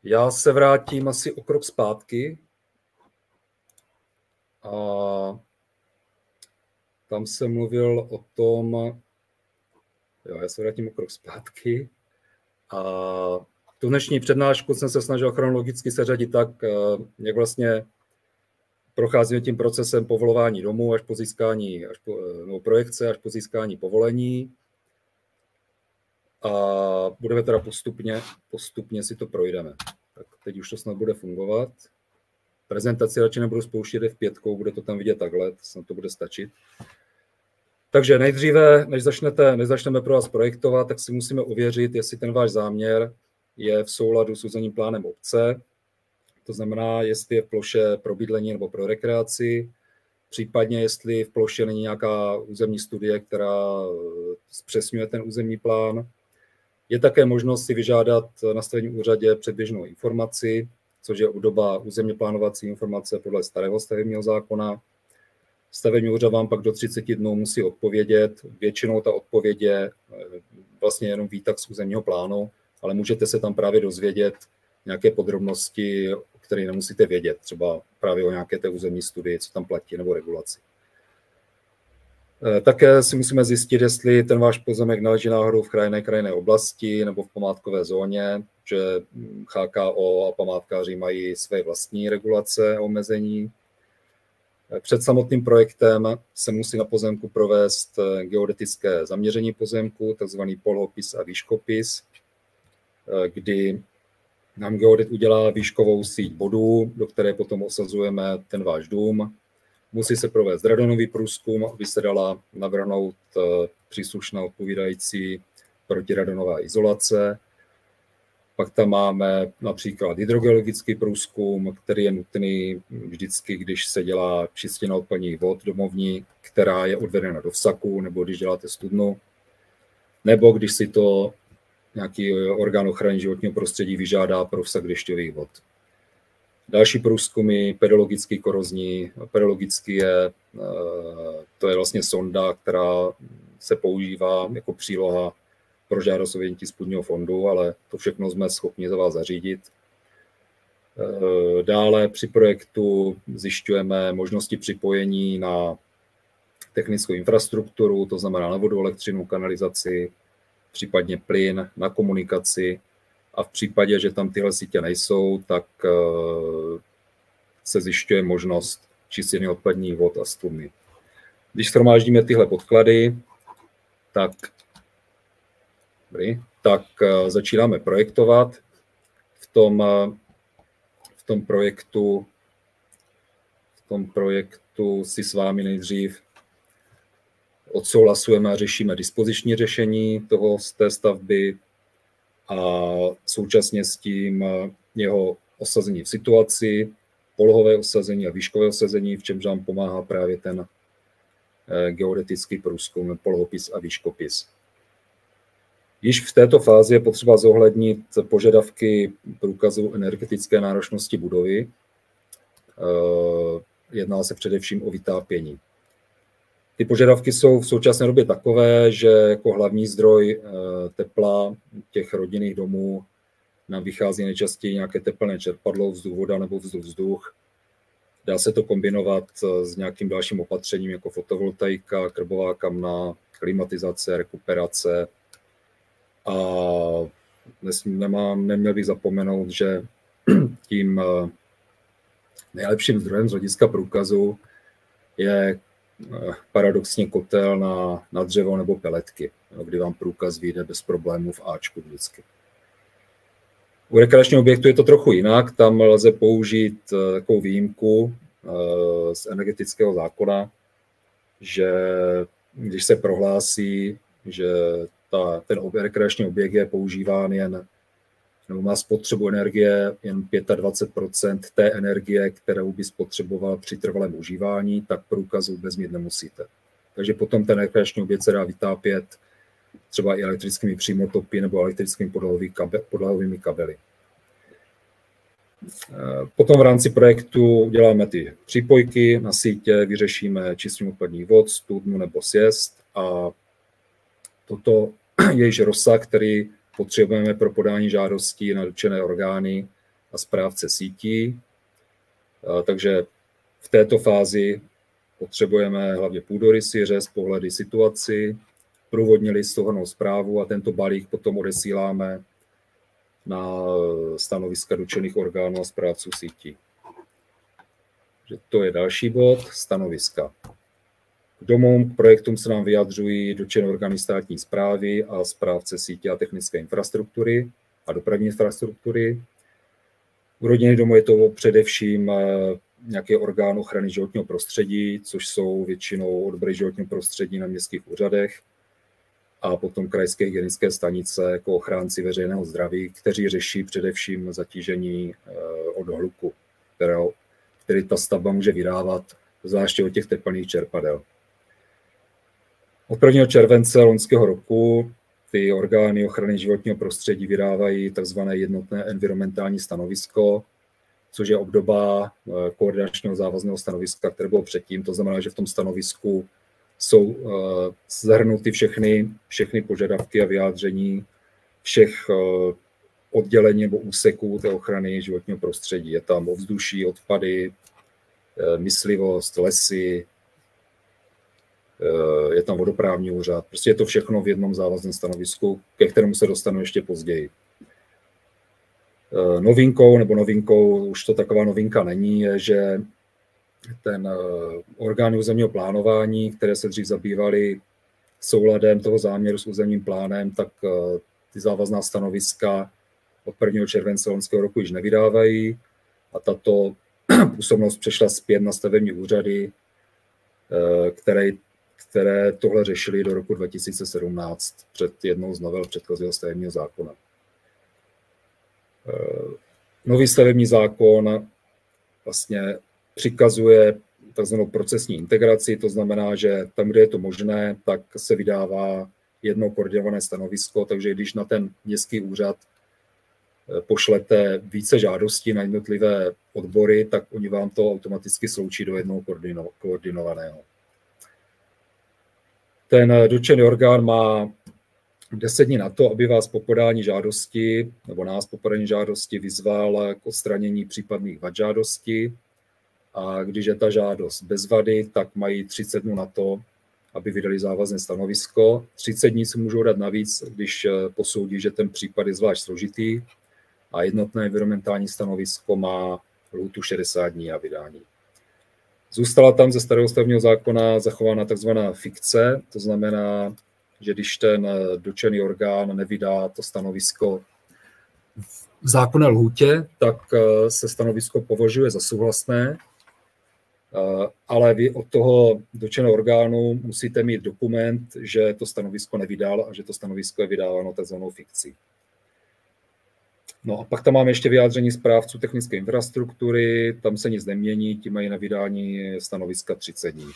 Já se vrátím asi o krok zpátky. A tam jsem mluvil o tom, já se vrátím o krok zpátky. A tu dnešní přednášku jsem se snažil chronologicky seřadit tak, jak vlastně procházíme tím procesem povolování domů až po získání, projekce až po získání povolení. A budeme teda postupně si to projdeme. Tak teď už to snad bude fungovat. Prezentaci radši nebudu spouštět F5, bude to tam vidět takhle, snad to bude stačit. Takže nejdříve, než začneme pro vás projektovat, tak si musíme ověřit, jestli ten váš záměr je v souladu s územním plánem obce. To znamená, jestli je v ploše pro bydlení nebo pro rekreaci, případně jestli v ploše není nějaká územní studie, která zpřesňuje ten územní plán. Je také možnost si vyžádat na stavebním úřadě předběžnou informaci, což je obdoba územně plánovací informace podle starého stavebního zákona. Stavební úřad vám pak do 30 dnů musí odpovědět. Většinou ta odpověď je vlastně jenom výtah z územního plánu, ale můžete se tam právě dozvědět nějaké podrobnosti, o které nemusíte vědět, třeba právě o nějaké té územní studii, co tam platí, nebo regulaci. Také si musíme zjistit, jestli ten váš pozemek naleží náhodou v krajinné oblasti nebo v památkové zóně, že HKO a památkáři mají své vlastní regulace a omezení. Před samotným projektem se musí na pozemku provést geodetické zaměření pozemku, takzvaný polohopis a výškopis, kdy nám geodet udělá výškovou síť bodů, do které potom osazujeme ten váš dům. Musí se provést radonový průzkum, aby se dala navrhnout příslušná odpovídající protiradonová izolace. Pak tam máme například hydrogeologický průzkum, který je nutný vždycky, když se dělá čistina odpadních vod domovní, která je odvedena do vsaku, nebo když děláte studnu, nebo když si to nějaký orgán ochrany životního prostředí vyžádá pro vsak dešťových vod. Další průzkumy, pedologický korozní. Pedologický to je vlastně sonda, která se používá jako příloha pro žádost o vyjmutí z půdního fondu, ale to všechno jsme schopni za vás zařídit. Dále při projektu zjišťujeme možnosti připojení na technickou infrastrukturu, to znamená na vodu, elektřinu, kanalizaci, případně plyn, na komunikaci. A v případě, že tam tyhle sítě nejsou, tak se zjišťuje možnost čistiny odpadních vod a studny. Když shromáždíme tyhle podklady, tak začínáme projektovat. V tom projektu si s vámi nejdřív odsouhlasujeme a řešíme dispoziční řešení z té stavby a současně s tím jeho osazení v situaci, polohové osazení a výškové osazení, v čemž nám pomáhá právě ten geodetický průzkum, polohopis a výškopis. Již v této fázi je potřeba zohlednit požadavky průkazu energetické náročnosti budovy. Jedná se především o vytápění. Ty požadavky jsou v současné době takové, že jako hlavní zdroj tepla těch rodinných domů nám vychází nejčastěji nějaké tepelné čerpadlo, vzduch voda nebo vzduch vzduch. Dá se to kombinovat s nějakým dalším opatřením jako fotovoltaika, krbová kamna, klimatizace, rekuperace. A neměl bych zapomenout, že tím nejlepším zdrojem z hlediska průkazu je paradoxně kotel na dřevo nebo peletky, kdy vám průkaz vyjde bez problémů v Ačku vždycky. U rekreačního objektu je to trochu jinak, tam lze použít takovou výjimku z energetického zákona, že když se prohlásí, že ten rekreační objekt je používán nebo má spotřebu energie jen 25% té energie, kterou by spotřeboval při trvalém užívání, tak průkaz vůbec mít nemusíte. Takže potom ten rekreační objekt se dá vytápět třeba i elektrickými přímotopy nebo elektrickými podlahovými kabely. Potom v rámci projektu děláme ty přípojky na sítě, vyřešíme čistinu odpadních vod, studnu nebo sjezd a toto je již rozsah, který potřebujeme pro podání žádostí na dotčené orgány a správce sítí. Takže v této fázi potřebujeme hlavně půdorysy, řez, pohledy, situaci, průvodní list, souhrnnou zprávu a tento balík potom odesíláme na stanoviska dotčených orgánů a správců sítí. Že to je další bod, stanoviska. K domům, k projektům se nám vyjadřují dotčené orgány státní správy a správce sítě a technické infrastruktury a dopravní infrastruktury. U rodinných domů je to především nějaký orgán ochrany životního prostředí, což jsou většinou odbory životního prostředí na městských úřadech a potom krajské hygienické stanice jako ochránci veřejného zdraví, kteří řeší především zatížení od hluku, který ta stavba může vydávat, zvláště od těch tepelných čerpadel. Od 1. července loňského roku ty orgány ochrany životního prostředí vydávají tzv. Jednotné environmentální stanovisko, což je obdoba koordinačního závazného stanoviska, které bylo předtím. To znamená, že v tom stanovisku jsou zahrnuty všechny požadavky a vyjádření všech oddělení nebo úseků té ochrany životního prostředí. Je tam ovzduší, odpady, myslivost, lesy, je tam vodoprávní úřad. Prostě je to všechno v jednom závazném stanovisku, ke kterému se dostanu ještě později. Novinkou, už to taková novinka není, je, že ten orgány územního plánování, které se dřív zabývaly souladem toho záměru s územním plánem, tak ty závazná stanoviska od 1. července loňského roku již nevydávají a tato působnost přešla zpět na stavební úřady, které tohle řešily do roku 2017 před jednou z novel předchozího stavebního zákona. Nový stavební zákon vlastně přikazuje takzvanou procesní integraci, to znamená, že tam, kde je to možné, tak se vydává jedno koordinované stanovisko, takže když na ten městský úřad pošlete více žádostí na jednotlivé odbory, tak oni vám to automaticky sloučí do jednoho koordinovaného. Ten dotčený orgán má 10 dní na to, aby vás po podání žádosti, nebo nás po podání žádosti vyzval k odstranění případných vad žádosti. A když je ta žádost bez vady, tak mají 30 dnů na to, aby vydali závazné stanovisko. 30 dní si můžou dát navíc, když posoudí, že ten případ je zvlášť složitý. A jednotné environmentální stanovisko má lhůtu 60 dní na vydání. Zůstala tam ze starého stavebního zákona zachována takzvaná fikce, to znamená, že když ten dotčený orgán nevydá to stanovisko v zákonné lhůtě, tak se stanovisko považuje za souhlasné, ale vy od toho dotčeného orgánu musíte mít dokument, že to stanovisko nevydal a že to stanovisko je vydáváno takzvanou fikcí. No a pak tam máme ještě vyjádření správců technické infrastruktury, tam se nic nemění, ti mají na vydání stanoviska 30 dní.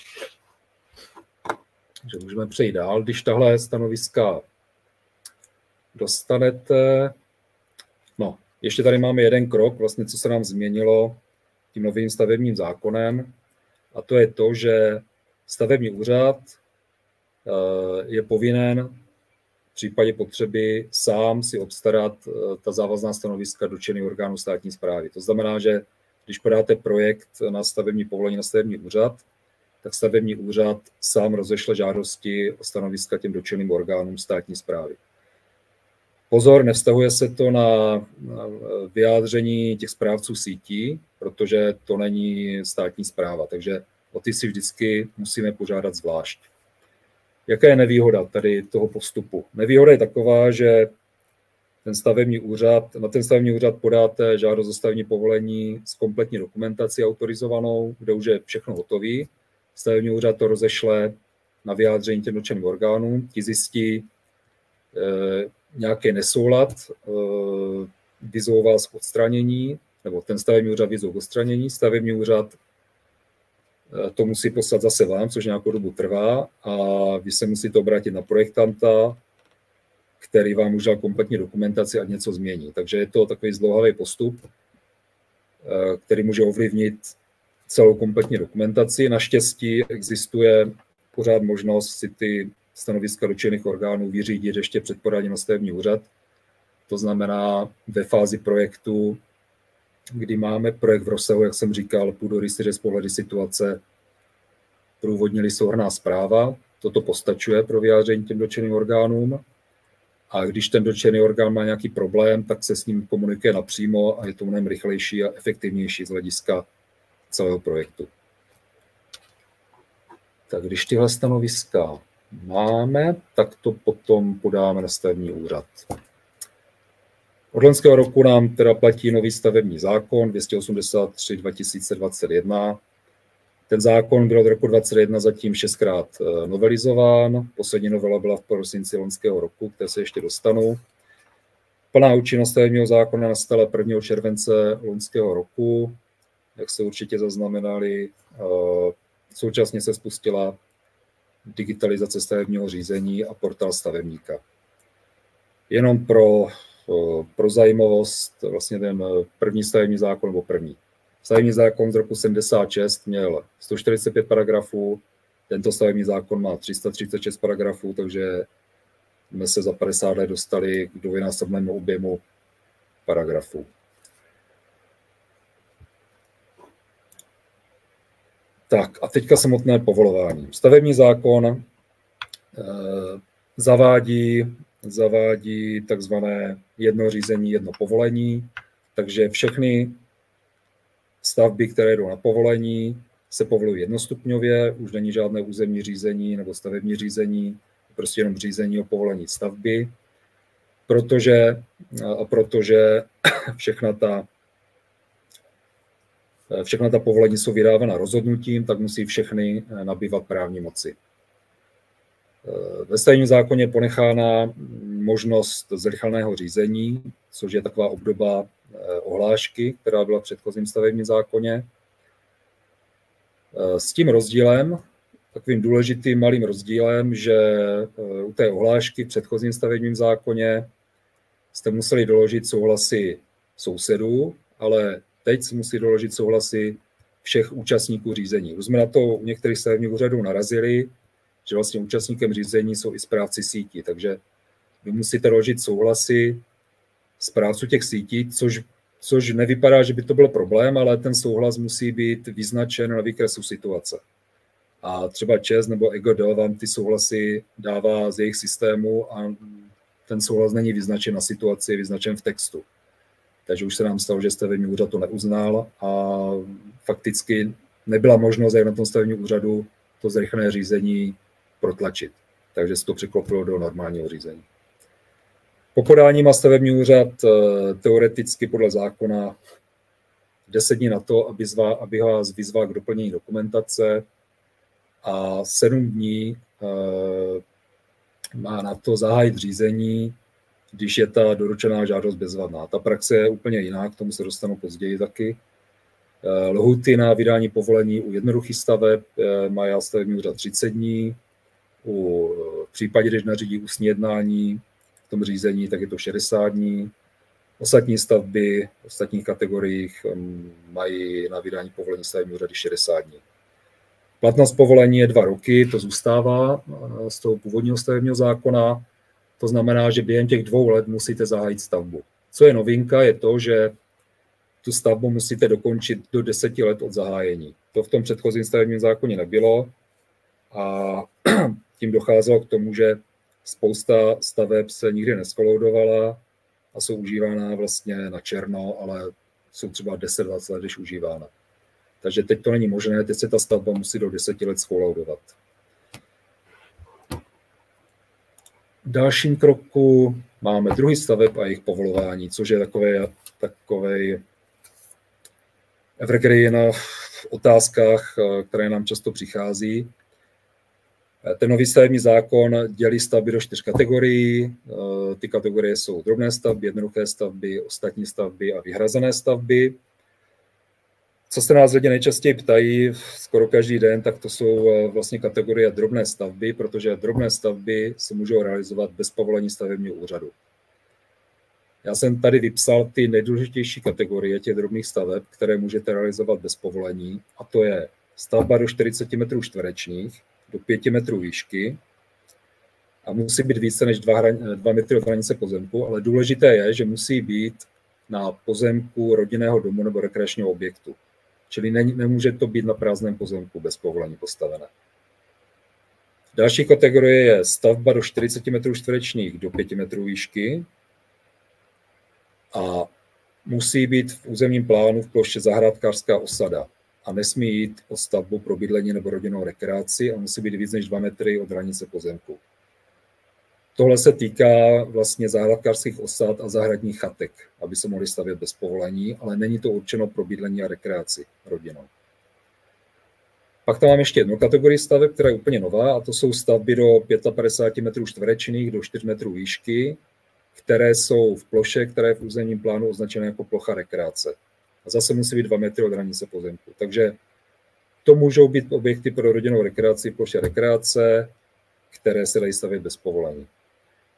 Takže můžeme přejít dál. Když tahle stanoviska dostanete, no, ještě tady máme jeden krok, vlastně, co se nám změnilo tím novým stavebním zákonem, a to je to, že stavební úřad je povinen v případě potřeby sám si obstarat ta závazná stanoviska dotčených orgánů státní správy. To znamená, že když podáte projekt na stavební povolení na stavební úřad, tak stavební úřad sám rozešle žádosti o stanoviska těm dotčeným orgánům státní správy. Pozor, nevztahuje se to na vyjádření těch správců sítí, protože to není státní správa, takže o ty si vždycky musíme požádat zvlášť. Jaká je nevýhoda tady toho postupu? Nevýhoda je taková, že na ten stavební úřad podáte žádost o stavební povolení s kompletní dokumentací autorizovanou, kde už je všechno hotové. Stavební úřad to rozešle na vyjádření těm dotčeným orgánům, ti zjistí nějaký nesoulad, vyzvou vás k odstranění, nebo ten stavební úřad vyzvou k odstranění, stavební úřad to musí poslat zase vám, což nějakou dobu trvá, a vy se musíte obrátit na projektanta, který vám už dal kompletní dokumentaci a něco změní. Takže je to takový zdlouhavý postup, který může ovlivnit celou kompletní dokumentaci. Naštěstí existuje pořád možnost si ty stanoviska dotčených orgánů vyřídit ještě před podáním na stavební úřad. To znamená, ve fázi projektu kdy máme projekt v rozsahu, jak jsem říkal, půdorysy z pohledu situace, průvodní souhrnná zpráva. Toto postačuje pro vyjádření těm dotčeným orgánům. A když ten dotčený orgán má nějaký problém, tak se s ním komunikuje napřímo a je to mnohem rychlejší a efektivnější z hlediska celého projektu. Tak když tyhle stanoviska máme, tak to potom podáme na stavební úřad. Od loňského roku nám teda platí nový stavební zákon 283/2021. Ten zákon byl od roku 2021 zatím 6krát novelizován. Poslední novela byla v prosinci loňského roku, které se ještě dostanu. Plná účinnost stavebního zákona nastala 1. července loňského roku. Jak se určitě zaznamenali, současně se spustila digitalizace stavebního řízení a portál stavebníka. Jenom pro zajímavost, vlastně ten první stavební zákon, nebo první. Stavební zákon z roku 76 měl 145 paragrafů, tento stavební zákon má 336 paragrafů, takže jsme se za 50 let dostali k dvojnásobnému objemu paragrafů. Tak a teďka samotné povolování. Stavební zákon zavádí takzvané jedno řízení, jedno povolení, takže všechny stavby, které jdou na povolení, se povolují jednostupňově, už není žádné územní řízení nebo stavební řízení, prostě jenom řízení o povolení stavby, protože všechna ta povolení jsou vydávána rozhodnutím, tak musí všechny nabývat právní moci. Ve stavebním zákoně je ponechána možnost zrychleného řízení, což je taková obdoba ohlášky, která byla v předchozím stavebním zákoně. S tím rozdílem, takovým důležitým malým rozdílem, že u té ohlášky v předchozím stavebním zákoně jste museli doložit souhlasy sousedů, ale teď se musí doložit souhlasy všech účastníků řízení. Už jsme na to u některých stavebních úřadů narazili, že vlastně účastníkem řízení jsou i správci sítí, takže vy musíte doložit souhlasy správců těch sítí, což nevypadá, že by to byl problém, ale ten souhlas musí být vyznačen na výkresu situace. A třeba ČEZ nebo EGD vám ty souhlasy dává z jejich systému a ten souhlas není vyznačen na situaci, je vyznačen v textu. Takže už se nám stalo, že stavební úřad to neuznal a fakticky nebyla možnost, jak na tom stavebním úřadu to zrychlené řízení protlačit. Takže se to překlopilo do normálního řízení. Po podání má stavební úřad teoreticky podle zákona 10 dní na to, aby vás vyzval k doplnění dokumentace a 7 dní má na to zahájit řízení, když je ta doručená žádost bezvadná. Ta praxe je úplně jiná, k tomu se dostanu později taky. Lhůty na vydání povolení u jednoduchých staveb má stavební úřad 30 dní, v případě, když nařídí ústní jednání v tom řízení, tak je to 60 dní. Ostatní stavby v ostatních kategoriích mají na vydání povolení stavební úřady 60 dní. Platnost povolení je 2 roky, to zůstává z toho původního stavebního zákona. To znamená, že během těch 2 let musíte zahájit stavbu. Co je novinka, je to, že tu stavbu musíte dokončit do 10 let od zahájení. To v tom předchozím stavebním zákoně nebylo a tím docházelo k tomu, že spousta staveb se nikdy neskoloudovala a jsou užívána vlastně na černo, ale jsou třeba 10-20 let, když užívána. Takže teď to není možné, teď se ta stavba musí do 10 let skoloudovat. V dalším kroku máme druhý staveb a jejich povolování, což je takovej evergreen v otázkách, které nám často přichází. Ten nový stavební zákon dělí stavby do 4 kategorií. Ty kategorie jsou drobné stavby, jednoduché stavby, ostatní stavby a vyhrazené stavby. Co se nás lidi nejčastěji ptají skoro každý den, tak to jsou vlastně kategorie drobné stavby, protože drobné stavby se můžou realizovat bez povolení stavebního úřadu. Já jsem tady vypsal ty nejdůležitější kategorie těch drobných staveb, které můžete realizovat bez povolení, a to je stavba do 40 metrů čtverečních, do 5 metrů výšky a musí být více než 2 metry od hranice pozemku, ale důležité je, že musí být na pozemku rodinného domu nebo rekreačního objektu. Čili nemůže to být na prázdném pozemku bez povolení postavené. Další kategorie je stavba do 40 metrů čtverečních do 5 metrů výšky a musí být v územním plánu v ploše zahrádkářská osada a nesmí jít o stavbu pro bydlení nebo rodinnou rekreaci a musí být víc než 2 metry od hranice pozemku. Tohle se týká vlastně zahrádkářských osad a zahradních chatek, aby se mohly stavět bez povolení, ale není to určeno pro bydlení a rekreaci rodinou. Pak tam mám ještě jednu kategorii staveb, která je úplně nová, a to jsou stavby do 55 metrů čtverečných do 4 metrů výšky, které jsou v ploše, která je v územním plánu označena jako plocha rekreace. A zase musí být 2 metry od hranice pozemku. Takže to můžou být objekty pro rodinnou rekreaci, ploše rekreace, které se dají stavět bez povolení.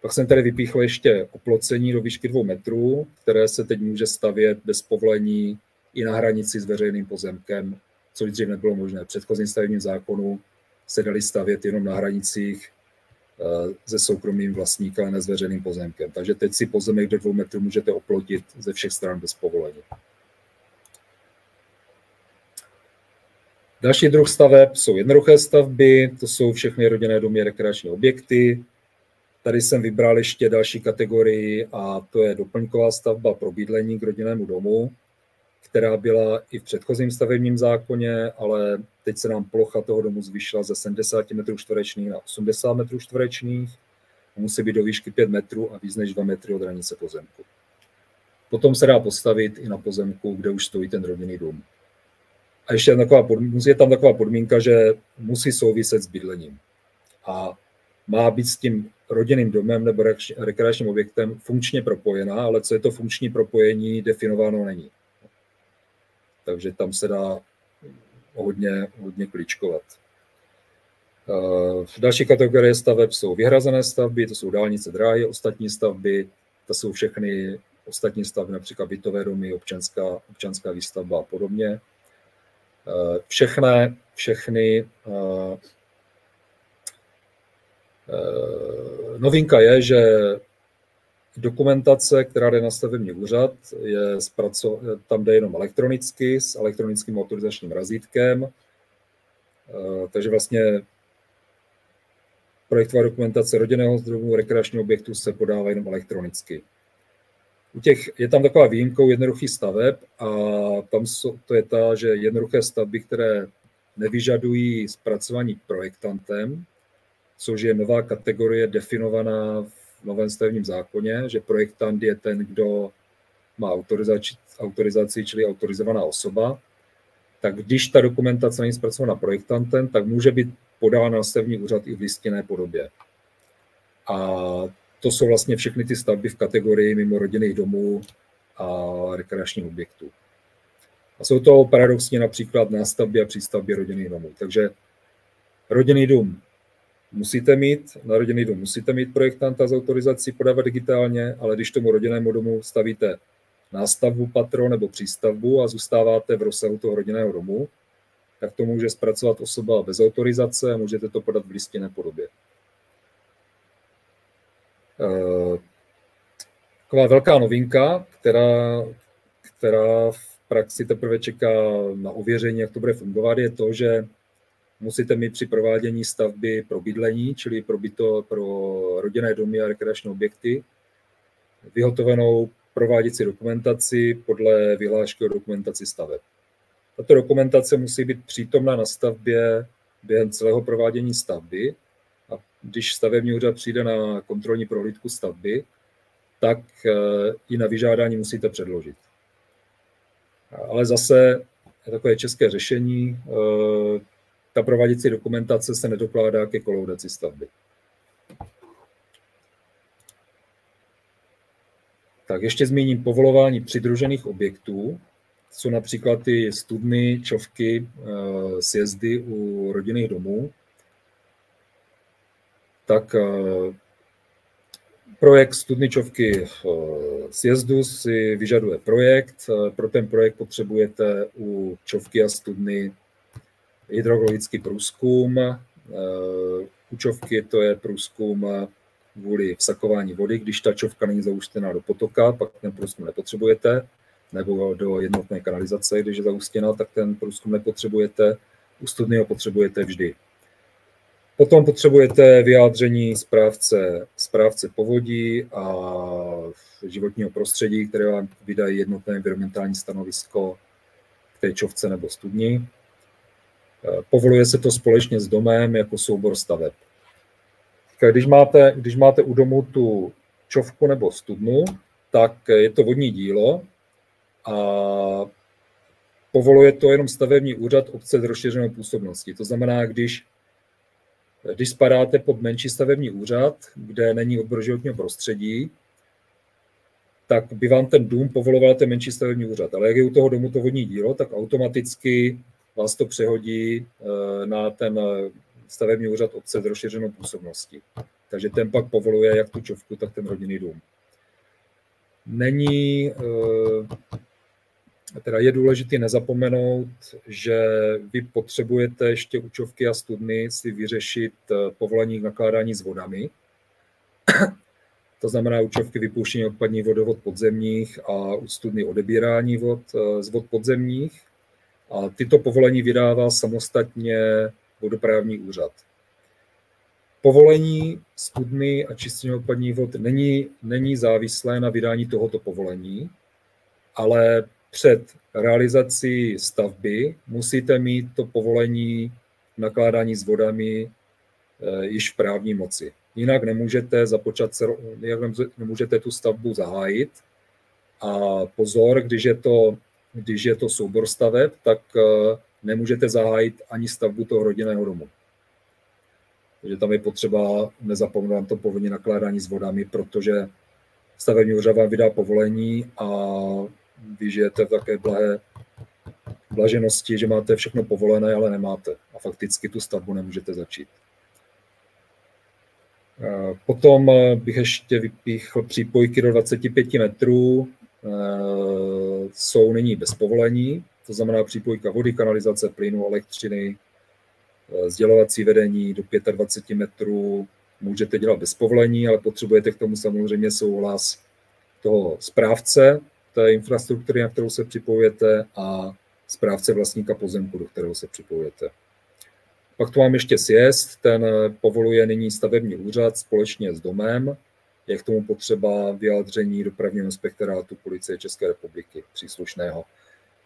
Pak jsem tady vypíchl ještě oplocení do výšky 2 metrů, které se teď může stavět bez povolení i na hranici s veřejným pozemkem, což dřív nebylo možné. V předchozím stavebním zákonu se daly stavět jenom na hranicích se soukromým vlastníkem, ale ne s veřejným pozemkem. Takže teď si pozemek do 2 metrů můžete oplotit ze všech stran bez povolení. Další druh staveb jsou jednoduché stavby, to jsou všechny rodinné domy a rekreační objekty. Tady jsem vybral ještě další kategorii a to je doplňková stavba pro bydlení k rodinnému domu, která byla i v předchozím stavebním zákoně, ale teď se nám plocha toho domu zvýšila ze 70 metrů čtverečních na 80 metrů čtverečních. Musí být do výšky 5 metrů a víc než 2 metry od hranice pozemku. Potom se dá postavit i na pozemku, kde už stojí ten rodinný dům. A ještě je tam taková podmínka, že musí souviset s bydlením. A má být s tím rodinným domem nebo rekreačním objektem funkčně propojená, ale co je to funkční propojení, definováno není. Takže tam se dá hodně kličkovat. Další kategorie staveb jsou vyhrazené stavby, to jsou dálnice, dráhy, ostatní stavby, to jsou všechny ostatní stavby, například bytové domy, občanská výstavba a podobně. Všechny novinka je, že dokumentace, která jde na stavební úřad, tam jde jenom elektronicky s elektronickým autorizačním razítkem. Takže vlastně projektová dokumentace rodinného domu, rekreačního objektu se podává jenom elektronicky. Je tam taková výjimkou jednoduchých staveb a to je ta, že jednoduché stavby, které nevyžadují zpracování projektantem, což je nová kategorie definovaná v novém stavebním zákoně, že projektant je ten, kdo má autorizaci, čili autorizovaná osoba, tak když ta dokumentace není zpracovaná projektantem, tak může být podána na stavební úřad i v listinné podobě. A to jsou vlastně všechny ty stavby v kategorii mimo rodinných domů a rekreačních objektů. A jsou to paradoxně například nástavby a přístavby rodinných domů. Takže rodinný dům na rodinný dům musíte mít projektanta s autorizací podávat digitálně, ale když tomu rodinnému domu stavíte nástavbu, patro nebo přístavbu a zůstáváte v rozsahu toho rodinného domu, tak to může zpracovat osoba bez autorizace a můžete to podat v listinné podobě. Taková velká novinka, která v praxi teprve čeká na ověření, jak to bude fungovat, je to, že musíte mít při provádění stavby pro bydlení, čili pro rodinné domy a rekreační objekty, vyhotovenou prováděcí dokumentaci podle vyhlášky o dokumentaci staveb. Tato dokumentace musí být přítomna na stavbě během celého provádění stavby a když stavební úřad přijde na kontrolní prohlídku stavby, tak ji na vyžádání musíte předložit. Ale zase je takové české řešení, ta prováděcí dokumentace se nedokládá ke kolaudaci stavby. Tak ještě zmíním povolování přidružených objektů. Jsou například ty studny, čovky, sjezdy u rodinných domů. Tak projekt studny, čovky, sjezdu si vyžaduje projekt. Pro ten projekt potřebujete u čovky a studny hydrologický průzkum. U čovky to je průzkum kvůli vsakování vody. Když ta čovka není zaústěná do potoka, pak ten průzkum nepotřebujete, nebo do jednotné kanalizace, když je zaústěná, tak ten průzkum nepotřebujete. U studny ho potřebujete vždy. Potom potřebujete vyjádření správce povodí a životního prostředí, které vám vydají jednotné environmentální stanovisko k té čovce nebo studni. Povoluje se to společně s domem jako soubor staveb. Když máte u domu tu čovku nebo studnu, tak je to vodní dílo a povoluje to jenom stavební úřad obce s rozšířenou působností. To znamená, když spadáte pod menší stavební úřad, kde není odbor životního prostředí, tak by vám ten dům povoloval ten menší stavební úřad. Ale jak je u toho domu to vodní dílo, tak automaticky vás to přehodí na ten stavební úřad obce s rozšířenou působností. Takže ten pak povoluje jak tu čovku, tak ten rodinný dům. Je důležité nezapomenout, že vy potřebujete ještě u čovky a studny si vyřešit povolení k nakládání s vodami. To znamená u čovky vypouštění odpadních vodovod podzemních a u studny odebírání vod z vod podzemních. A tyto povolení vydává samostatně vodoprávní úřad. Povolení studny a čištění odpadních vod není závislé na vydání tohoto povolení, ale před realizací stavby musíte mít to povolení nakládání s vodami již v právní moci. Jinak nemůžete tu stavbu zahájit. A pozor, když je to soubor staveb, tak nemůžete zahájit ani stavbu toho rodinného domu. Takže tam je potřeba nezapomenout na to povolení nakládání s vodami, protože stavební úřad vám vydá povolení a vy žijete v také blaženosti, že máte všechno povolené, ale nemáte. A fakticky tu stavbu nemůžete začít. Potom bych ještě vypíchl přípojky do 25 metrů. Jsou nyní bez povolení, to znamená přípojka vody, kanalizace, plynu, elektřiny, sdělovací vedení do 25 metrů můžete dělat bez povolení, ale potřebujete k tomu samozřejmě souhlas toho správce té infrastruktury, na kterou se připojujete, a správce vlastníka pozemku, do kterého se připojujete. Pak tu mám ještě sjezd, ten povoluje nyní stavební úřad společně s domem. Je k tomu potřeba vyjádření dopravního inspektorátu Policie České republiky příslušného.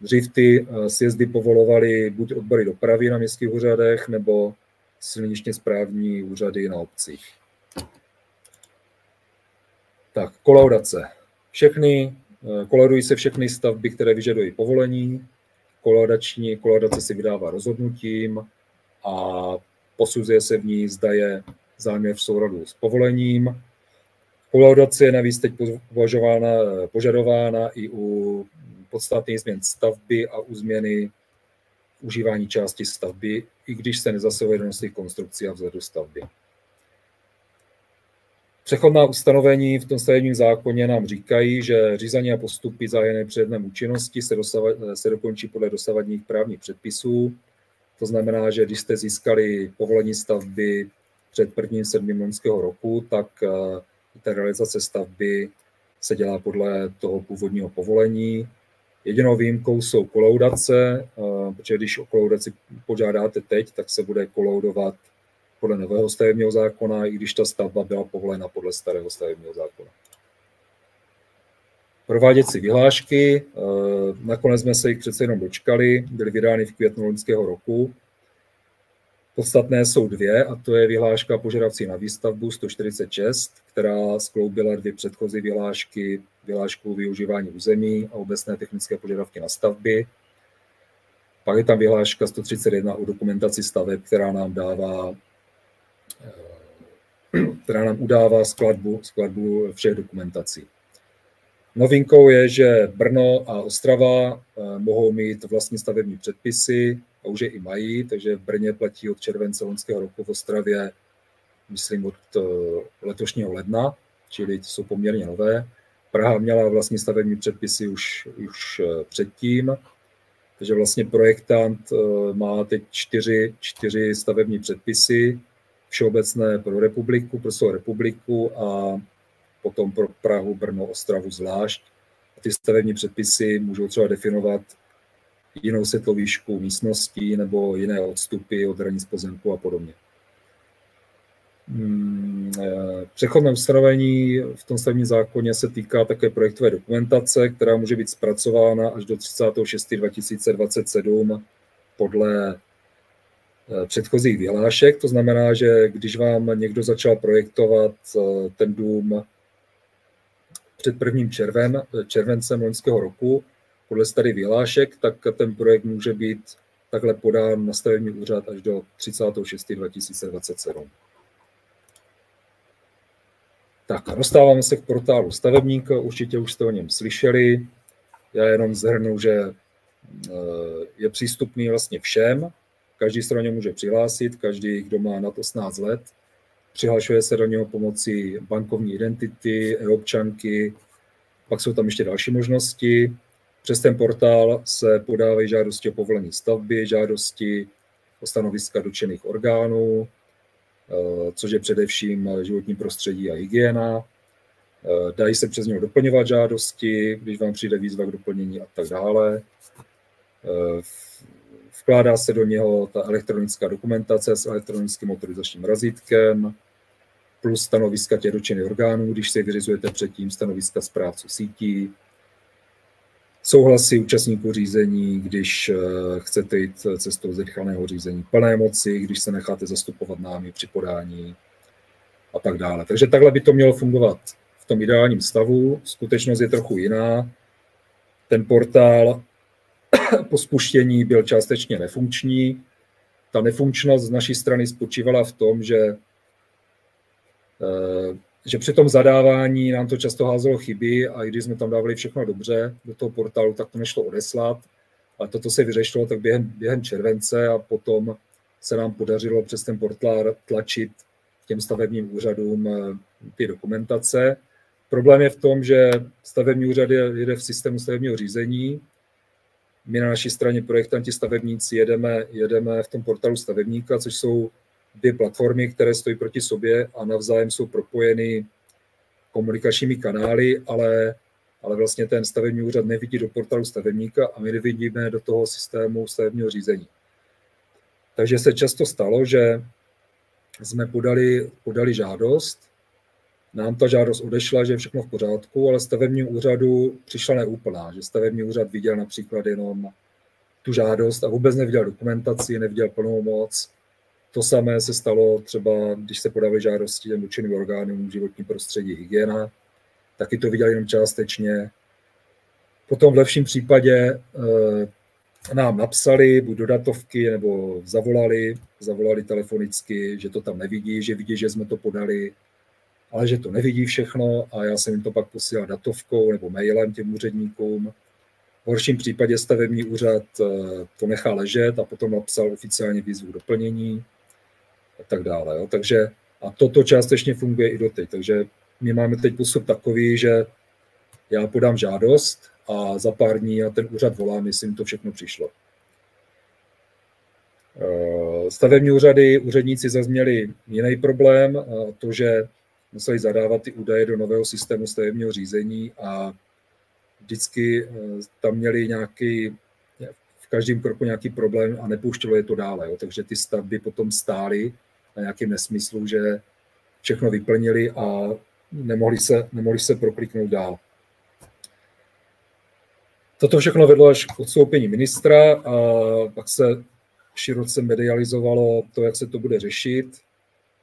Dřív ty sjezdy povolovaly buď odbory dopravy na městských úřadech, nebo silničně správní úřady na obcích. Tak, kolaudace. Kolaudují se všechny stavby, které vyžadují povolení. Kolaudace si vydává rozhodnutím a posuzuje se v ní, zda je záměr v souladu s povolením. Kolaudace je navíc teď požadována i u podstatných změn stavby a u změny užívání části stavby, i když se nezasahuje do jednotlivých konstrukcí a vzhledu stavby. Přechodná ustanovení v tom stavebním zákoně nám říkají, že řízení a postupy zahájené před dnem účinnosti se dokončí podle dosavadních právních předpisů. To znamená, že když jste získali povolení stavby před 1.7. loňského roku, tak ta realizace stavby se dělá podle toho původního povolení. Jedinou výjimkou jsou kolaudace, protože když o kolaudaci požádáte teď, tak se bude kolaudovat podle nového stavebního zákona, i když ta stavba byla povolena podle starého stavebního zákona. Prováděcí vyhlášky, nakonec jsme se jich přece jenom dočkali, byly vydány v květnu loňského roku. Podstatné jsou dvě, a to je vyhláška požadavcí na výstavbu 146, která skloubila dvě předchozí vyhlášky, vyhlášku využívání území a obecné technické požadavky na stavby. Pak je tam vyhláška 131 o dokumentaci staveb, která nám udává skladbu všech dokumentací. Novinkou je, že Brno a Ostrava mohou mít vlastní stavební předpisy, a už je i mají, takže v Brně platí od července loňského roku, v Ostravě myslím od letošního ledna, čili to jsou poměrně nové. Praha měla vlastní stavební předpisy už předtím, takže vlastně projektant má teď čtyři stavební předpisy. všeobecné pro republiku, pro celou republiku a potom pro Prahu, Brno, Ostravu zvlášť. A ty stavební předpisy můžou třeba definovat jinou světlou výšku místností nebo jiné odstupy od hranic pozemku a podobně. Přechodné ustanovení v tom stavebním zákoně se týká také projektové dokumentace, která může být zpracována až do 30.6.2027 podle předchozích vyhlášek. To znamená, že když vám někdo začal projektovat ten dům před 1. červencem loňského roku podle starých vyhlášek, tak ten projekt může být takhle podán na stavební úřad až do 30.6.2027. Tak a dostáváme se k portálu stavebníka, určitě už jste o něm slyšeli. Já jenom shrnu, že je přístupný vlastně všem, každý se do něj může přihlásit, každý, kdo má nad 18 let, přihlašuje se do něho pomocí bankovní identity, e-občanky, pak jsou tam ještě další možnosti. Přes ten portál se podávají žádosti o povolení stavby, žádosti o stanoviska dotčených orgánů, což je především životní prostředí a hygiena. Dají se přes něho doplňovat žádosti, když vám přijde výzva k doplnění a tak dále. Vkládá se do něho ta elektronická dokumentace s elektronickým autorizačním razítkem, plus stanoviska těch dotčených orgánů, když si vyřizujete předtím stanoviska správců sítí, souhlasy účastníků řízení, když chcete jít cestou zrychleného řízení plné moci, když se necháte zastupovat námi při podání a tak dále. Takže takhle by to mělo fungovat v tom ideálním stavu. Skutečnost je trochu jiná. Ten portál po spuštění byl částečně nefunkční. Ta nefunkčnost z naší strany spočívala v tom, že při tom zadávání nám to často házelo chyby a i když jsme tam dávali všechno dobře do toho portálu, tak to nešlo odeslat. A toto se vyřešilo tak během července a potom se nám podařilo přes ten portál tlačit těm stavebním úřadům ty dokumentace. Problém je v tom, že stavební úřad jede v systému stavebního řízení. My na naší straně projektanti stavebníci jedeme v tom portálu stavebníka, což jsou dvě platformy, které stojí proti sobě a navzájem jsou propojeny komunikačními kanály, ale vlastně ten stavební úřad nevidí do portálu stavebníka a my nevidíme do toho systému stavebního řízení. Takže se často stalo, že jsme podali žádost, nám ta žádost odešla, že je všechno v pořádku, ale stavebnímu úřadu přišla neúplná, že stavební úřad viděl například jenom tu žádost a vůbec neviděl dokumentaci, neviděl plnou moc. To samé se stalo třeba, když se podávaly žádosti těm dotčeným orgánům životní prostředí, hygiena, taky to viděli jenom částečně. Potom v lepším případě nám napsali, buď do datovky, nebo zavolali telefonicky, že to tam nevidí, že vidí, že jsme to podali, ale že to nevidí všechno a já jsem jim to pak posílal datovkou nebo mailem těm úředníkům. V horším případě stavební úřad to nechá ležet a potom napsal oficiálně výzvu k doplnění a tak dále. Jo. Takže a toto částečně funguje i doteď. Takže my máme teď postup takový, že já podám žádost a za pár dní a ten úřad volám, jestli jim to všechno přišlo. Stavební úředníci zase měli jiný problém, to, že museli zadávat ty údaje do nového systému stavebního řízení a vždycky tam měli v každém kroku nějaký problém a nepouštělo je to dále. Jo. Takže ty stavby potom stály na nějakém nesmyslu, že všechno vyplnili a nemohli se prokliknout dál. Toto všechno vedlo až k odstoupení ministra a pak se široce medializovalo to, jak se to bude řešit.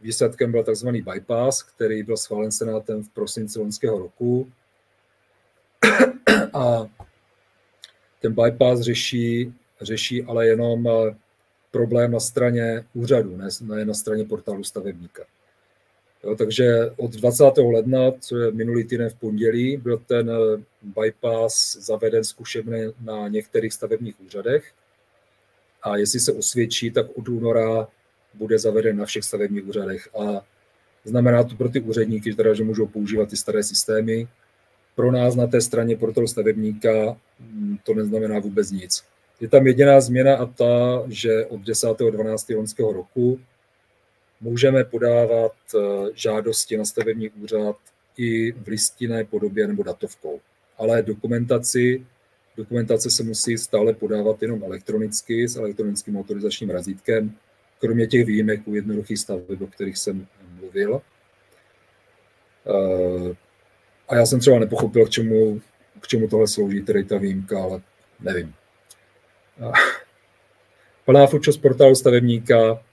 Výsledkem byl tzv. Bypass, který byl schválen Senátem v prosinci loňského roku. A ten bypass řeší ale jenom problém na straně úřadu, ne na straně portálu stavebníka. Jo, takže od 20. ledna, co je minulý týden v pondělí, byl ten bypass zaveden zkušebně na některých stavebních úřadech. A jestli se osvědčí, tak od února bude zaveden na všech stavebních úřadech. A znamená to pro ty úředníky, že můžou používat ty staré systémy. Pro nás na té straně portálu stavebníka to neznamená vůbec nic. Je tam jediná změna a ta, že od 10.12. loňského roku můžeme podávat žádosti na stavební úřad i v listinné podobě nebo datovkou. Ale dokumentace se musí stále podávat jenom elektronicky s elektronickým autorizačním razítkem, kromě těch výjimek u jednoduchých staveb, o kterých jsem mluvil. A já jsem třeba nepochopil, k čemu tohle slouží, tedy ta výjimka, ale nevím. Plná funkčnost portálu stavebníka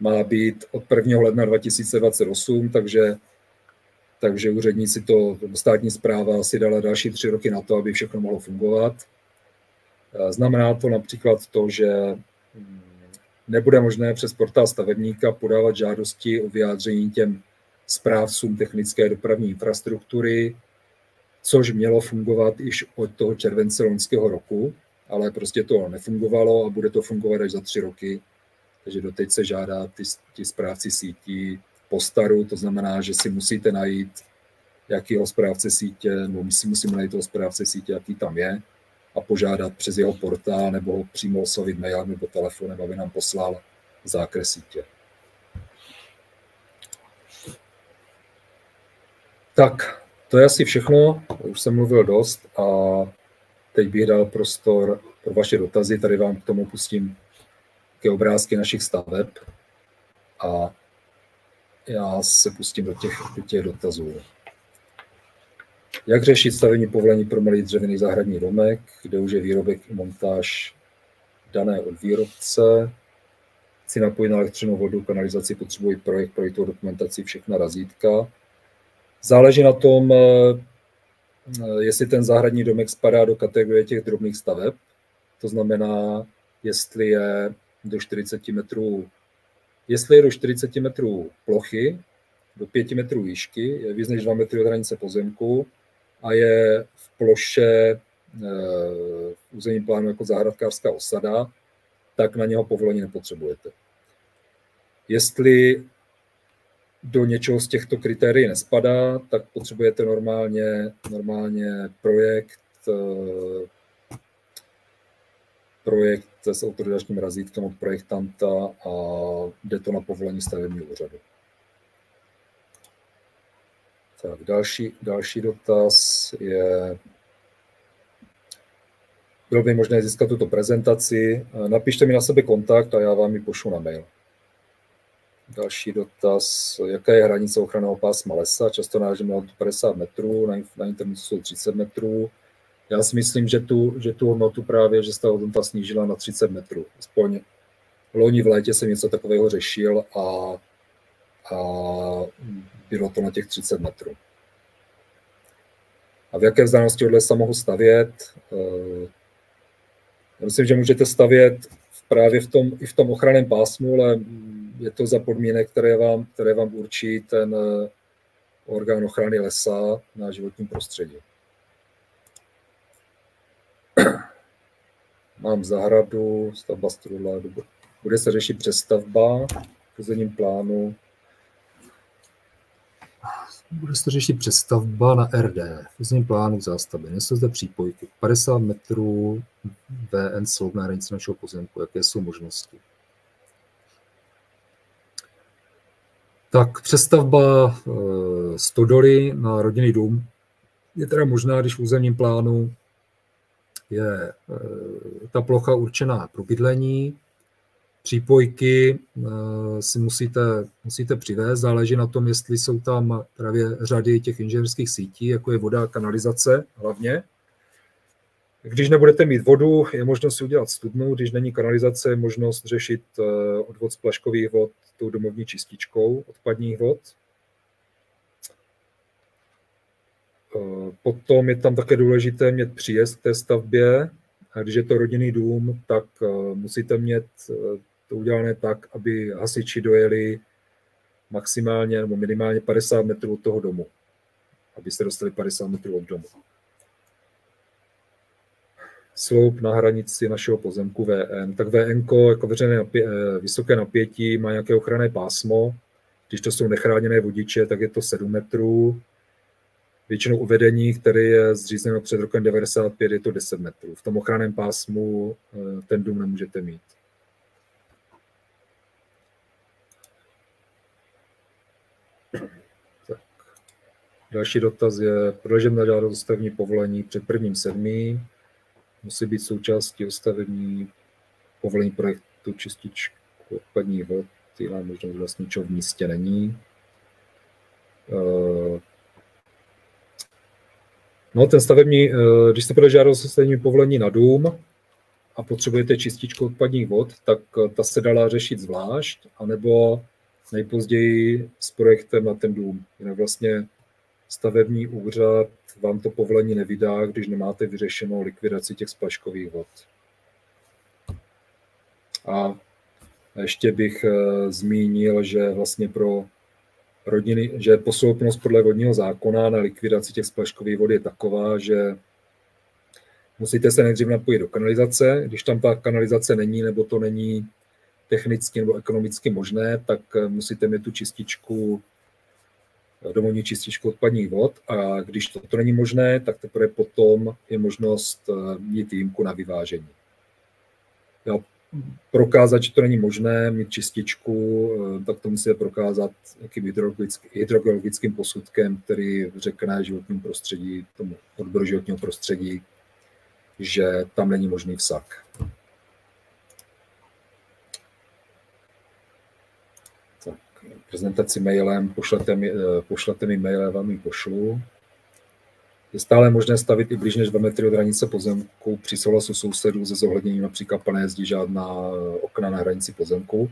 má být od 1. ledna 2028, takže úředníci státní správa si dala další 3 roky na to, aby všechno mohlo fungovat. Znamená to například to, že nebude možné přes portál stavebníka podávat žádosti o vyjádření těm správcům technické dopravní infrastruktury, což mělo fungovat již od toho července loňského roku, ale prostě to nefungovalo a bude to fungovat až za 3 roky. Takže doteď se žádá ti správci sítí po staru, to znamená, že si musíte najít, jakýho správce sítě, nebo my si musíme najít toho správce sítě, jaký tam je, a požádat přes jeho portál nebo ho přímo oslovit mailem nebo telefonem, aby nám poslal zákres sítě. Tak, to je asi všechno, už jsem mluvil dost a teď bych dal prostor pro vaše dotazy, tady vám k tomu pustím ke obrázky našich staveb a já se pustím do těch dotazů. Jak řešit stavební povolení pro malý dřevěný zahradní domek, kde už je výrobek i montáž dané od výrobce? Chci napojit na elektřinu, vodu, kanalizaci, potřebuji projekt, projektovou dokumentaci, všechna razítka. Záleží na tom, jestli ten zahradní domek spadá do kategorie těch drobných staveb. To znamená, jestli je do 40 metrů plochy, do 5 metrů výšky, je víc než 2 metry od hranice pozemku a je v ploše v územním plánu jako zahradkářská osada, tak na něho povolení nepotřebujete. Jestli do něčeho z těchto kritérií nespadá, tak potřebujete normálně projekt s autorizačním razítkem od projektanta a jde to na povolení stavebního úřadu. Tak, další dotaz je, bylo by možné získat tuto prezentaci. Napište mi na sebe kontakt a já vám ji pošlu na mail. Další dotaz, jaká je hranice ochranného pásma lesa? Často narážíme na 50 metrů, na internetu jsou 30 metrů. Já si myslím, že tu hodnotu právě, že se ta hodnota snížila na 30 metrů. Aspoň loni v létě jsem něco takového řešil a bylo to na těch 30 metrů. A v jaké vzdálenosti od lesa mohu stavět? Já myslím, že můžete stavět právě i v tom ochranném pásmu, ale je to za podmínek, které vám určí ten orgán ochrany lesa na životním prostředí. Mám zahradu, stavba strudla, bude se řešit přestavba v územním plánu. Bude se řešit přestavba na RD, v územním plánu v zástavbě. Nejsou zde přípojky. 50 metrů VN sloup na hranici našeho pozemku. Jaké jsou možnosti? Tak přestavba stodoly na rodinný dům je teda možná, když v územním plánu je ta plocha určená pro bydlení. Přípojky si musíte přivést, záleží na tom, jestli jsou tam právě řady těch inženýrských sítí, jako je voda a kanalizace hlavně. Když nebudete mít vodu, je možnost si udělat studnu, když není kanalizace, je možnost řešit odvod splaškových vod tou domovní čističkou odpadních vod. Potom je tam také důležité mít příjezd k té stavbě. A když je to rodinný dům, tak musíte mít to udělané tak, aby hasiči dojeli maximálně nebo minimálně 50 metrů od toho domu, aby se dostali 50 metrů od domu. Sloup na hranici našeho pozemku VN. Tak VN jako veřejné vysoké napětí má nějaké ochranné pásmo. Když to jsou nechráněné vodiče, tak je to 7 metrů. Většinou uvedení, které je zřízeno před rokem 95, je to 10 metrů. V tom ochranném pásmu ten dům nemůžete mít. Tak. Další dotaz je, prodležím na žádost o stavební povolení před 1.7. Musí být součástí o stavební povolení projektu čističku odpadních vod, jiná možnost vlastně ničeho v místě není. No, ten stavební, když se bude žádat o stavební povolení na dům a potřebujete čističku odpadních vod, tak ta se dala řešit zvlášť, anebo nejpozději s projektem na ten dům. Jinak vlastně stavební úřad vám to povolení nevydá, když nemáte vyřešenou likvidaci těch splaškových vod. A ještě bych zmínil, že vlastně pro rodiny, že posloupnost podle vodního zákona na likvidaci těch splaškových vod je taková, že musíte se nejdřív napojit do kanalizace. Když tam ta kanalizace není, nebo to není technicky nebo ekonomicky možné, tak musíte mít tu čističku, domovní čističku odpadních vod. A když to není možné, tak teprve potom je možnost mít výjimku na vyvážení. Prokázat, že to není možné mít čističku, tak to musíte prokázat jakým hydrogeologickým posudkem, který řekne životnímu prostředí, tomu odboru životního prostředí, že tam není možný vsak. Tak, prezentaci mailem, pošlete mi mail, já vám ji pošlu. Je stále možné stavit i blíž než 2 metry od hranice pozemku při souhlasu sousedů se zohledněním například nejezdí žádná okna na hranici pozemku.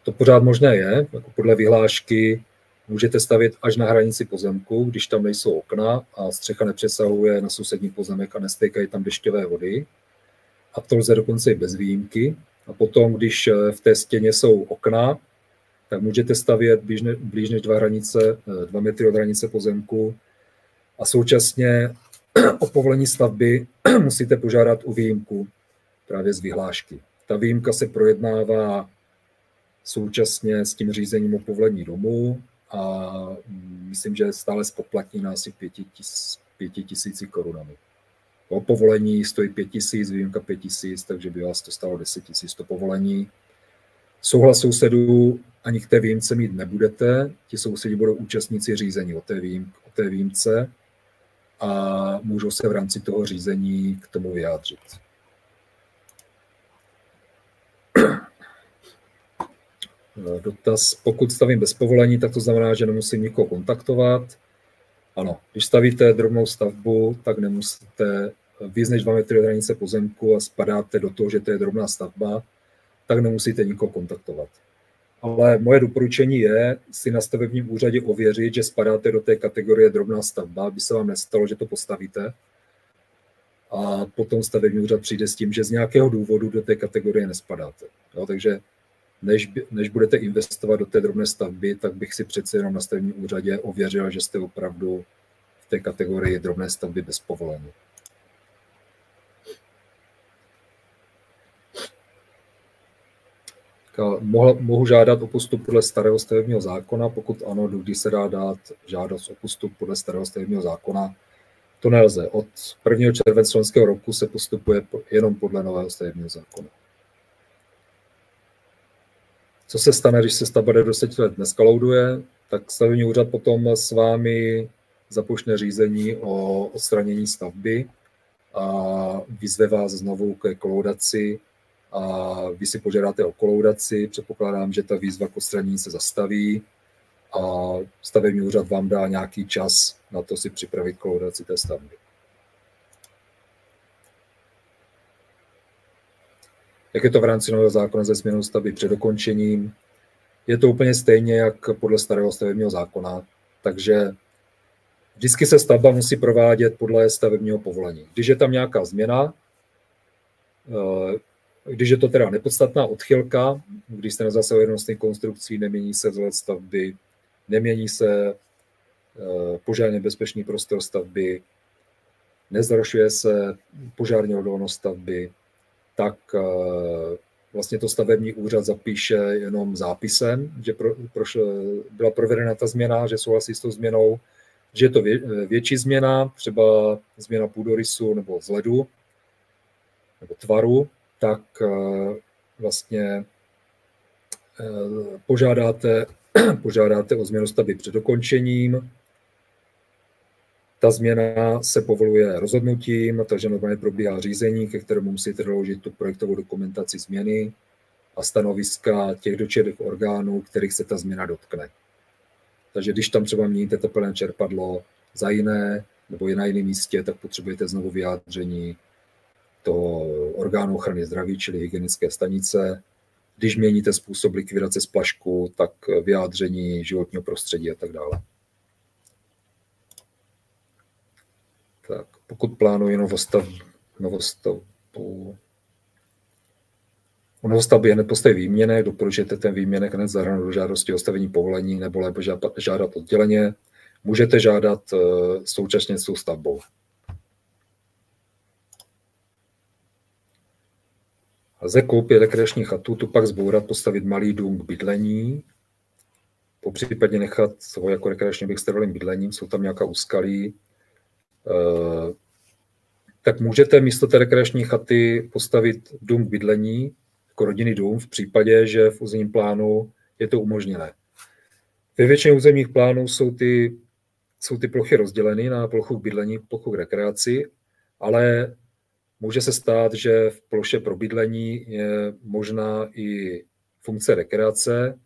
To pořád možné je, jako podle vyhlášky můžete stavět až na hranici pozemku, když tam nejsou okna a střecha nepřesahuje na sousední pozemek a nestékají tam dešťové vody. A to lze dokonce i bez výjimky. A potom, když v té stěně jsou okna, tak můžete stavět blíž než 2 metry od hranice pozemku. A současně o povolení stavby musíte požádat o výjimku právě z vyhlášky. Ta výjimka se projednává současně s tím řízením o povolení domu a myslím, že je stále spoplatněná asi 5 000 korunami. O povolení stojí 5 000, výjimka 5 000, takže by vás to stálo 10 000 to povolení. Souhlas sousedů ani k té výjimce mít nebudete, ti sousedi budou účastníci řízení o té výjimce a můžou se v rámci toho řízení k tomu vyjádřit. Dotaz, pokud stavím bez povolení, tak to znamená, že nemusím nikoho kontaktovat. Ano, když stavíte drobnou stavbu, tak nemusíte víc než 2 metry od hranice pozemku a spadáte do toho, že to je drobná stavba, tak nemusíte nikoho kontaktovat. Ale moje doporučení je si na stavebním úřadě ověřit, že spadáte do té kategorie drobná stavba, aby se vám nestalo, že to postavíte. A potom stavební úřad přijde s tím, že z nějakého důvodu do té kategorie nespadáte. Jo, takže než budete investovat do té drobné stavby, tak bych si přece jenom na stavebním úřadě ověřil, že jste opravdu v té kategorii drobné stavby bez povolení. Mohu žádat o postup podle starého stavebního zákona, pokud ano, dokdy se dá dát žádost o postup podle starého stavebního zákona. To nelze. Od 1. července loňského roku se postupuje jenom podle nového stavebního zákona. Co se stane, když se stavba do 10 let neskalauduje, tak stavební úřad potom s vámi započne řízení o odstranění stavby a vyzve vás znovu ke kolaudaci a vy si požádáte o kolaudaci, předpokládám, že ta výzva k odstranění se zastaví a stavební úřad vám dá nějaký čas na to si připravit kolaudaci té stavby. Jak je to v rámci nového zákona ze změnou stavby před dokončením? Je to úplně stejně, jak podle starého stavebního zákona, takže vždycky se stavba musí provádět podle stavebního povolení. Když je tam nějaká změna, když je to teda nepodstatná odchylka, když se nezasahuje jednostní konstrukcí, nemění se vzhled stavby, nemění se požárně bezpečný prostor stavby, nezhoršuje se požární odolnost stavby, tak vlastně to stavební úřad zapíše jenom zápisem, že byla provedena ta změna, že souhlasí s tou změnou, že je to větší změna, třeba změna půdorysu nebo vzhledu nebo tvaru, tak vlastně požádáte požádáte o změnu stavby před dokončením. Ta změna se povoluje rozhodnutím, takže normálně probíhá řízení, ke kterému musíte doložit tu projektovou dokumentaci změny a stanoviska těch dotčených orgánů, kterých se ta změna dotkne. Takže když tam třeba měníte tepelné čerpadlo za jiné nebo je na jiném místě, tak potřebujete znovu vyjádření toho orgánu ochrany zdraví, čili hygienické stanice. Když měníte způsob likvidace splašku, tak vyjádření životního prostředí a tak dále. Tak, pokud plánuji novostavbě hned postaví výměnek, doporučujete ten výměnek hned zahrnout do žádosti o stavení povolení nebo lépe žádat odděleně, můžete žádat současně s tou stavbou. Lze koupit rekreační chatu, tu pak zbourat, postavit malý dům k bydlení, popřípadě nechat ho jako rekreační objekt s trvalým bydlením, jsou tam nějaká úskalí, tak můžete místo té rekreační chaty postavit dům k bydlení, jako rodinný dům, v případě, že v územním plánu je to umožněné. Ve většině územních plánů jsou ty plochy rozděleny na plochu k bydlení, plochu k rekreaci, ale může se stát, že v ploše pro bydlení je možná i funkce rekreace.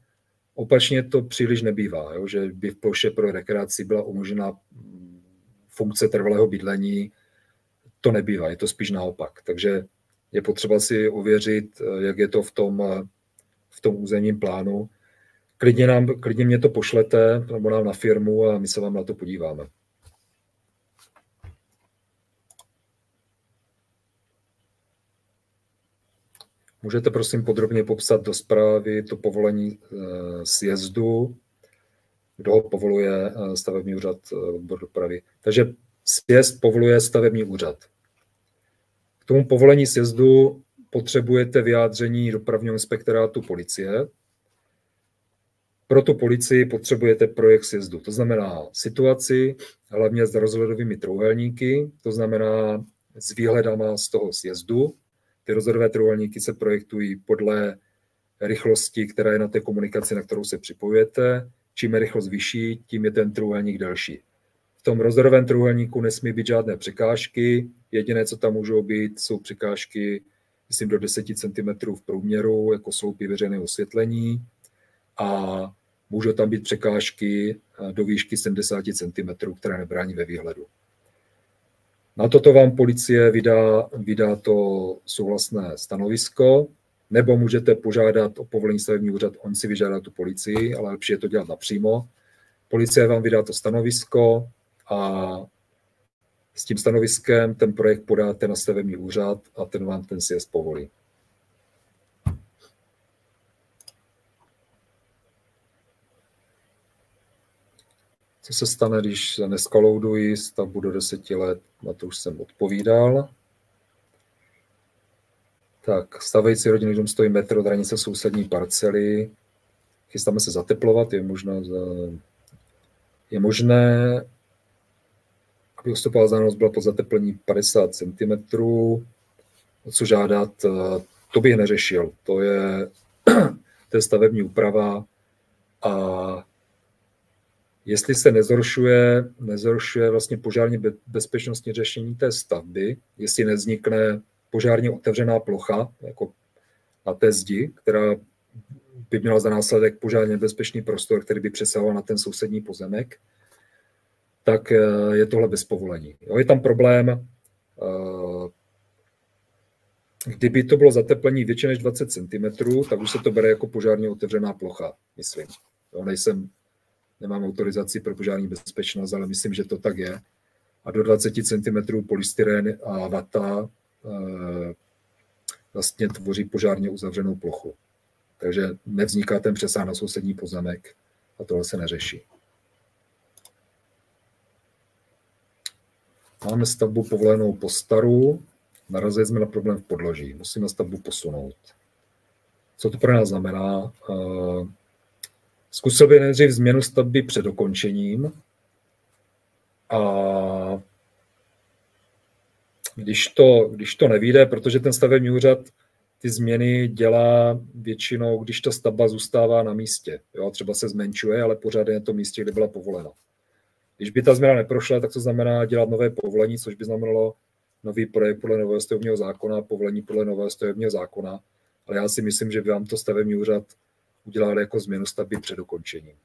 Opačně to příliš nebývá, jo? Že by v ploše pro rekreaci byla umožněna funkce trvalého bydlení. To nebývá, je to spíš naopak. Takže je potřeba si ověřit, jak je to v tom územním plánu. Klidně mě to pošlete nebo nám na firmu a my se vám na to podíváme. Můžete prosím podrobně popsat do zprávy to povolení sjezdu, kdo ho povoluje, stavební úřad, odbor dopravy. Takže sjezd povoluje stavební úřad. K tomu povolení sjezdu potřebujete vyjádření dopravního inspektorátu policie. Pro tu policii potřebujete projekt sjezdu. To znamená situaci, hlavně s rozhledovými trojúhelníky, to znamená s výhledama z toho sjezdu. Ty rozhledové trojúhelníky se projektují podle rychlosti, která je na té komunikaci, na kterou se připojujete. Čím je rychlost vyšší, tím je ten trojúhelník delší. V tom rozhledovém trojúhelníku nesmí být žádné překážky. Jediné, co tam můžou být, jsou překážky, myslím, do 10 cm v průměru, jako sloupy veřejného osvětlení. A můžou tam být překážky do výšky 70 cm, které nebrání ve výhledu. Na toto vám policie vydá to souhlasné stanovisko, nebo můžete požádat o povolení stavební úřad, on si vyžádá tu policii, ale lepší je to dělat napřímo. Policie vám vydá to stanovisko a s tím stanoviskem ten projekt podáte na stavební úřad a ten vám ten sjezd povolí. Co se stane, když neskalouduji stavbu do 10 let? Na to už jsem odpovídal. Tak, stavějící rodinný dům stojí metr od hranice sousední parcely. Chystáme se zateplovat, je možné, aby ustupová vzdálenost byla po zateplení 50 cm. Co žádat, to bych neřešil. To je stavební úprava a jestli se nezhoršuje vlastně požárně bezpečnostní řešení té stavby, jestli nevznikne požárně otevřená plocha, jako na té zdi, která by měla za následek požárně bezpečný prostor, který by přesahoval na ten sousední pozemek, tak je tohle bez povolení. Jo, je tam problém, kdyby to bylo zateplení větší než 20 cm, tak už se to bere jako požárně otevřená plocha, myslím. Jo, nemám autorizaci pro požární bezpečnost, ale myslím, že to tak je. A do 20 cm polystyren a vata vlastně tvoří požárně uzavřenou plochu. Takže nevzniká ten přesah na sousední pozemek a tohle se neřeší. Máme stavbu povolenou po staru, narazili jsme na problém v podloží, musíme stavbu posunout. Co to pro nás znamená? Zkusil bych nejdřív změnu stavby před dokončením a když to nevyjde, protože ten stavební úřad ty změny dělá většinou, když ta stavba zůstává na místě. Jo, třeba se zmenšuje, ale pořád je na tom místě, kde byla povolena. Když by ta změna neprošla, tak to znamená dělat nové povolení, což by znamenalo nový projekt podle nového stavebního zákona, povolení podle nového stavebního zákona. Ale já si myslím, že by vám to stavební úřad udělal jako změnu stavby před dokončením.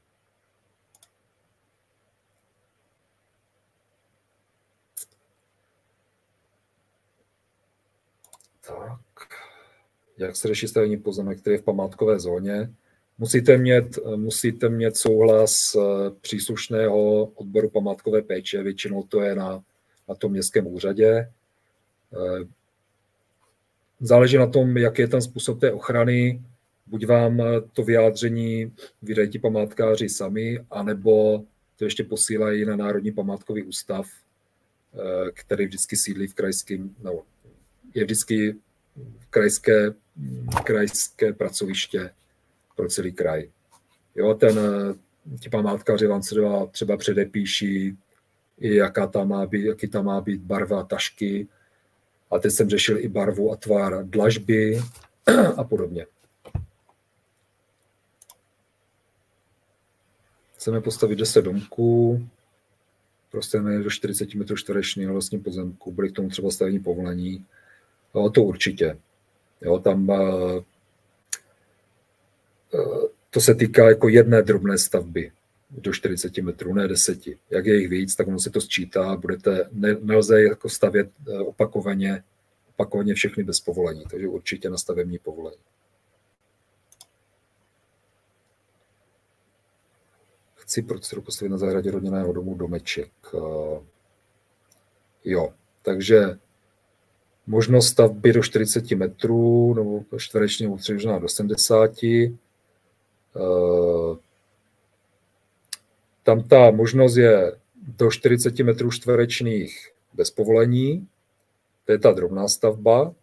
Tak. Jak se řeší stavební pozemek, který je v památkové zóně? Musíte mít souhlas příslušného odboru památkové péče, většinou to je na tom městském úřadě. Záleží na tom, jaký je ten způsob té ochrany. Buď vám to vyjádření vydají ti památkáři sami, anebo to ještě posílají na Národní památkový ústav, který vždycky sídlí v krajském, no, je vždycky krajské pracoviště pro celý kraj. Jo, ti památkáři vám třeba předepíší, i jaký tam má být barva tašky. A teď jsem řešil i barvu a tvar dlažby a podobně. Chceme postavit 10 domků, prostě ne do 40 m2 vlastním pozemku, bude k tomu třeba stavební povolení. Jo, to určitě. Jo, tam to se týká jako jedné drobné stavby do 40 metrů, ne 10. Jak je jich víc, tak ono se to sčítá, nelze jako stavět opakovaně všechny bez povolení, takže určitě na stavební povolení. Chci procedur postavit na zahradě rodinného domu domeček. Jo, takže možnost stavby do 40 metrů nebo čtverečního utřežená do 70. Tam ta možnost je do 40 metrů čtverečných bez povolení. To je ta drobná stavba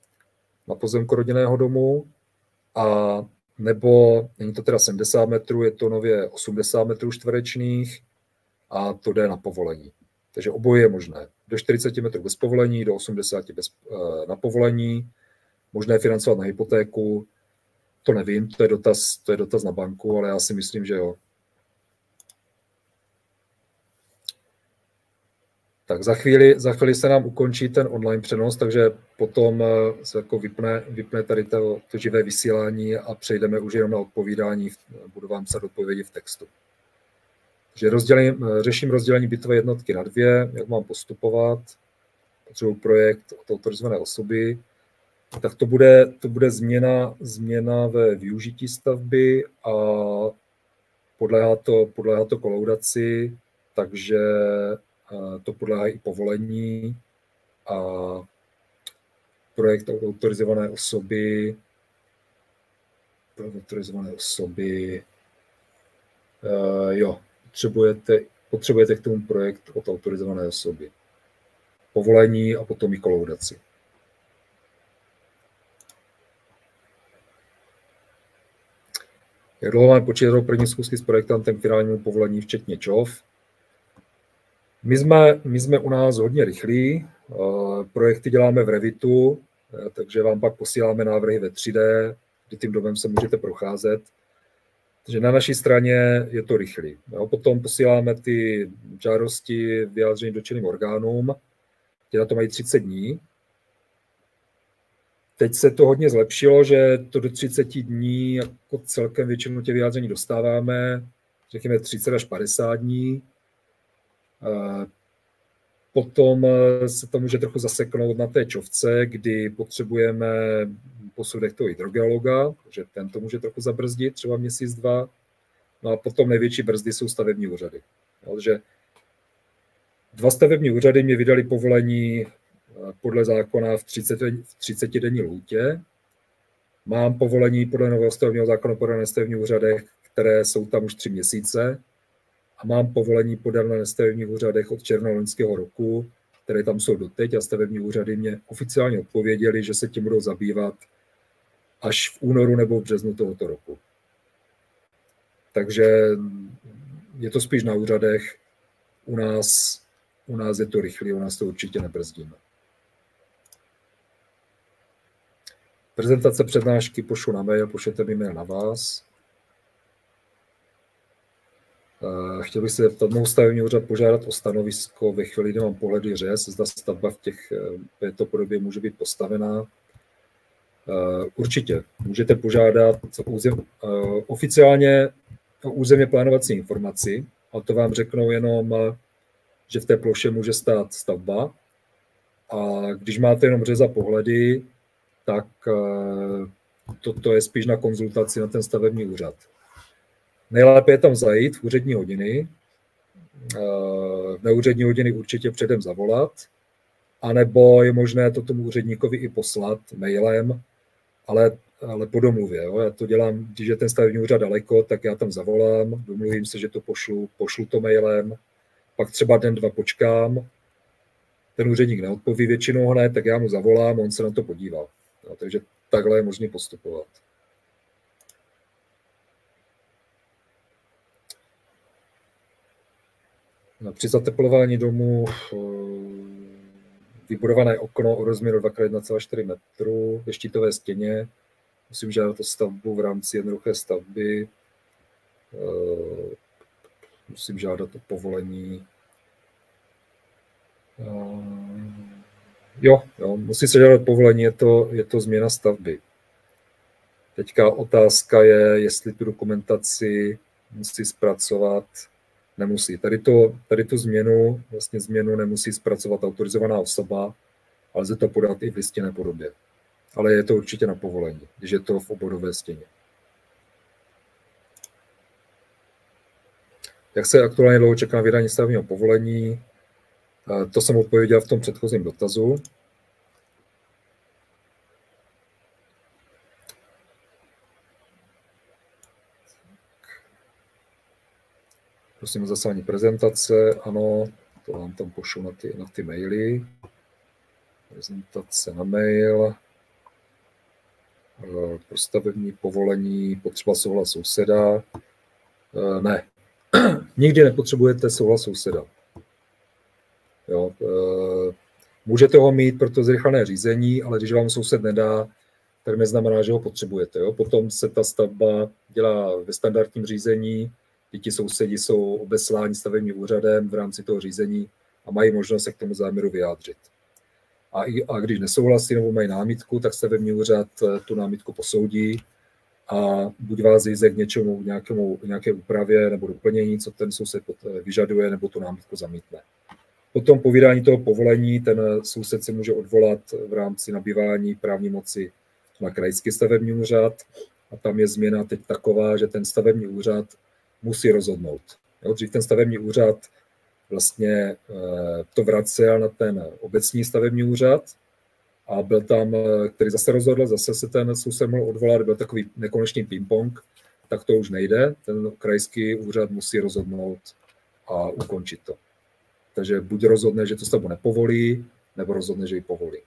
na pozemku rodinného domu. A nebo, není to teda 70 metrů, je to nově 80 metrů čtverečných a to jde na povolení. Takže oboje je možné. Do 40 metrů bez povolení, do 80 na povolení. Možné financovat na hypotéku. To nevím, to je dotaz na banku, ale já si myslím, že jo. Tak za chvíli se nám ukončí ten online přenos, takže potom se jako vypne tady to živé vysílání a přejdeme už jenom na odpovídání, budu vám psát odpovědi v textu. Takže řeším rozdělení bytové jednotky na 2, jak mám postupovat, potřebuji projekt od autorizované osoby, tak to bude změna ve využití stavby a podléhá to kolaudaci, takže to podléhá i povolení a projekt od autorizované osoby jo, potřebujete k tomu projekt od autorizované osoby. Povolení a potom i kolaudaci. Jak dlouho máme počítat první schůzky s projektantem k finálnímu povolení, včetně ČOV? My jsme u nás hodně rychlí, projekty děláme v Revitu, takže vám pak posíláme návrhy ve 3D, kdy tím domem se můžete procházet. Takže na naší straně je to rychlý. Potom posíláme ty žádosti vyjádření dotčeným orgánům, ty na to mají 30 dní. Teď se to hodně zlepšilo, že to do 30 dní jako celkem většinu těch vyjádření dostáváme, řekněme 30 až 50 dní. Potom se to může trochu zaseknout na té ČOVce, kdy potřebujeme posudek toho hydrogeologa, protože ten to může trochu zabrzdit, třeba měsíc, 2. No a potom největší brzdy jsou stavební úřady. Takže 2 stavební úřady mě vydali povolení podle zákona v 30denní lhůtě. Mám povolení podle nového stavebního zákona podané na stavebních úřadech, které jsou tam už 3 měsíce. A mám povolení podané na stavebních úřadech od června loňského roku, které tam jsou doteď a stavební úřady mě oficiálně odpověděli, že se tím budou zabývat až v únoru nebo v březnu tohoto roku. Takže je to spíš na úřadech. U nás je to rychlé, u nás to určitě nebrzdíme. Prezentace přednášky pošlu na mail, pošlete mi mail na vás. Chtěl bych se zeptat, mohu stavební úřad požádat o stanovisko ve chvíli, kdy mám pohledy řez, zda stavba v této podobě může být postavená. Určitě, můžete požádat oficiálně o územně plánovací informaci, a to vám řeknou jenom, že v té ploše může stát stavba. A když máte jenom řez a pohledy, tak to je spíš na konzultaci na ten stavební úřad. Nejlépe je tam zajít v úřední hodiny, na úřední hodiny určitě předem zavolat, anebo je možné to tomu úředníkovi i poslat mailem, ale po domluvě. Jo. Já to dělám, když je ten stavební úřad daleko, tak já tam zavolám, domluvím se, že to pošlu to mailem, pak třeba den, dva počkám, ten úředník neodpoví většinou hned, tak já mu zavolám, on se na to podívá. Jo, takže takhle je možné postupovat. Při zateplování domu vybudované okno o rozměru 2x1,4 metru ve štítové stěně. Musím žádat o stavbu v rámci jednoduché stavby. Musím žádat o povolení. Jo, musí se žádat povolení, je to změna stavby. Teďka otázka je, jestli tu dokumentaci musí zpracovat. Nemusí. Tady tu změnu nemusí zpracovat autorizovaná osoba, ale lze to podat i v listinné podobě. Ale je to určitě na povolení, když je to v obvodové stěně. Jak se aktuálně dlouho čeká na vydání stavebního povolení? To jsem odpověděl v tom předchozím dotazu. Prosím o zaslání prezentace, ano, to vám tam pošlu na ty maily. Prezentace na mail. Pro stavební povolení potřeba souhlas souseda. Ne, nikdy nepotřebujete souhlas souseda. Jo, můžete ho mít pro to zrychlené řízení, ale když vám soused nedá, tak neznamená, že ho potřebujete. Jo. Potom se ta stavba dělá ve standardním řízení, ti sousedi jsou obesláni stavebním úřadem v rámci toho řízení a mají možnost se k tomu záměru vyjádřit. A když nesouhlasí nebo mají námitku, tak stavební úřad tu námitku posoudí a buď vás vyzve k něčemu, nějaké úpravě nebo doplnění, co ten soused vyžaduje, nebo tu námitku zamítne. Potom po vydání toho povolení ten soused se může odvolat v rámci nabývání právní moci na krajský stavební úřad a tam je změna teď taková, že ten stavební úřad musí rozhodnout. Jo, dřív ten stavební úřad vlastně to vracel na ten obecní stavební úřad a byl tam, který zase rozhodl, zase se ten soused mohl odvolat, byl takový nekonečný ping-pong, tak to už nejde. Ten krajský úřad musí rozhodnout a ukončit to. Takže buď rozhodne, že to stavbu nepovolí, nebo rozhodne, že ji povolí.